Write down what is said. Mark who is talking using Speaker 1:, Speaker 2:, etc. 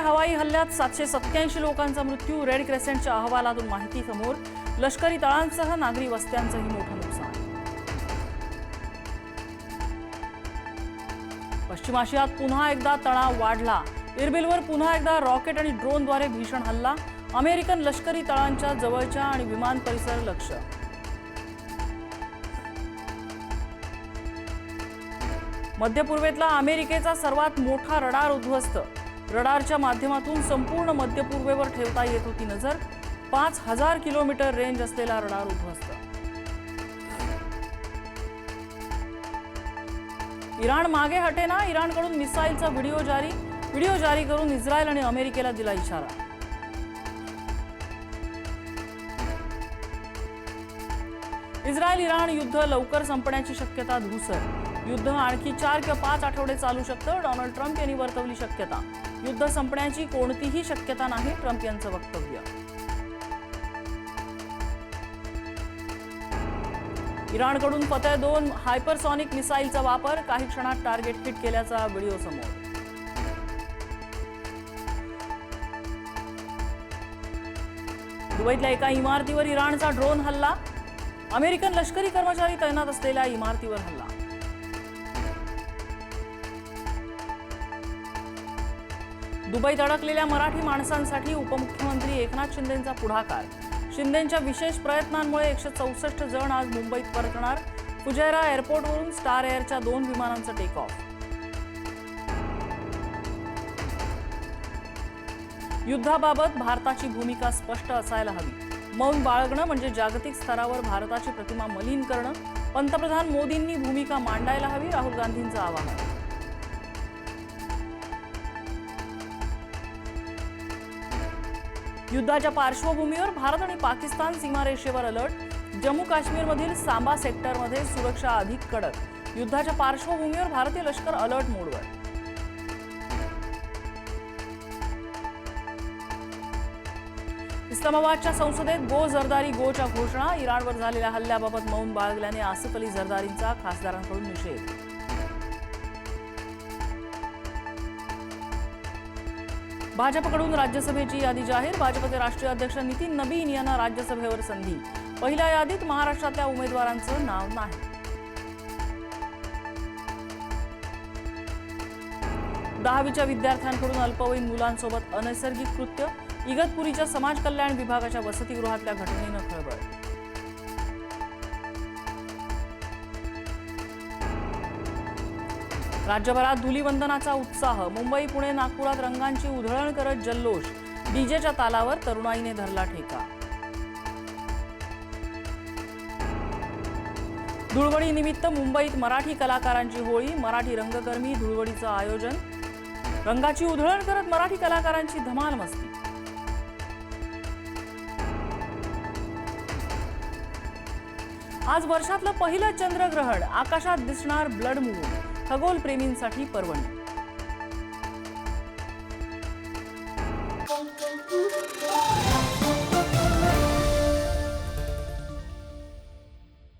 Speaker 1: हवाई हल्ल्यात 787 लोकांचा मृत्यू. रेड क्रेसेंटच्या अहवालातून माहिती समोर. लष्करी तळांसह नागरी वस्त्यांचंही मोठं नुकसान. पश्चिम आशियात पुन्हा एकदा तणाव वाढला. इरबिलवर पुन्हा एकदा रॉकेट आणि ड्रोनद्वारे भीषण हल्ला. अमेरिकन लष्करी तळांच्या जवळच्या आणि विमान परिसर लक्ष्य. मध्य पूर्वेतला अमेरिकेचा सर्वात मोठा रडार उद्ध्वस्त. रडारच्या माध्यमातून संपूर्ण मध्य पूर्वेवर ठेवता येत होती नजर. 5000 किलोमीटर रेंज असलेला रडार उद्ध्वस्त. इराण मागे हटेना. इराणकडून मिसाईलचा व्हिडिओ जारी करून इस्रायल आणि अमेरिकेला दिला इशारा. इस्रायल इराण युद्ध लवकर संपण्याची शक्यता धूसर. युद्ध आणखी 4 किंवा 5 आठवडे चालू शकतं. डोनाल्ड ट्रम्प यांनी वर्तवली शक्यता. युद्ध संपण्याची कोणतीही शक्यता नाही, ट्रम्प यांचं वक्तव्य. इराणकडून फतह 2 हायपरसॉनिक मिसाईलचा वापर. काही क्षणात टार्गेट हिट केल्याचा व्हिडिओ समोर. दुबईतल्या एका इमारतीवर इराणचा ड्रोन हल्ला. अमेरिकन लष्करी कर्मचारी तैनात असलेल्या इमारतीवर हल्ला. दुबईत अडकलेल्या मराठी माणसांसाठी उपमुख्यमंत्री एकनाथ शिंदेंचा पुढाकार. शिंदेंच्या विशेष प्रयत्नांमुळे 164 जण आज मुंबईत परतणार. फुजैरा एअरपोर्टवरून स्टार एअरच्या 2 विमानांचं टेक ऑफ. युद्धाबाबत भारताची भूमिका स्पष्ट असायला हवी. मौन बाळगणं म्हणजे जागतिक स्तरावर भारताची प्रतिमा मलिन करणं. पंतप्रधान मोदींनी भूमिका मांडायला हवी, राहुल गांधींचं आवाहन. युद्धाच्या पार्श्वभूमीवर भारत आणि पाकिस्तान सीमारेषेवर अलर्ट. जम्मू काश्मीरमधील सांबा सेक्टरमध्ये सुरक्षा अधिक कडक. युद्धाच्या पार्श्वभूमीवर भारतीय लष्कर अलर्ट मोडवर. इस्लामाबादच्या संसदेत गो झरदारी गोच्या घोषणा. इराणवर झालेल्या हल्ल्याबाबत मौन बाळगल्याने आसिफ अली झरदारींचा खासदारांकडून निषेध. भाजपकडून राज्यसभेची यादी जाहीर. भाजपचे राष्ट्रीय अध्यक्ष नितीन नबीन यांना राज्यसभेवर संधी. पहिल्या यादीत महाराष्ट्रातल्या उमेदवारांचं नाव नाही. 10वीच्या विद्यार्थ्यांकडून अल्पवयीन मुलांसोबत अनैसर्गिक कृत्य. इगतपुरीच्या समाज कल्याण विभागाच्या वसतिगृहातल्या घटनेनं खळबळ. राज्यभरात धुलीवंदनाचा उत्साह. मुंबई, पुणे, नागपुरात रंगांची उधळण करत जल्लोष. डीजेच्या तालावर तरुणाईने धरला ठेका. धुळवडी निमित्त मुंबईत मराठी कलाकारांची होळी. मराठी रंगकर्मी धुळवडीचं आयोजन. रंगाची उधळण करत मराठी कलाकारांची धमाल मस्ती. आज वर्षातलं पहिलं चंद्रग्रहण. आकाशात दिसणार ब्लड मून. खगोलप्रेमींसाठी पर्वणी.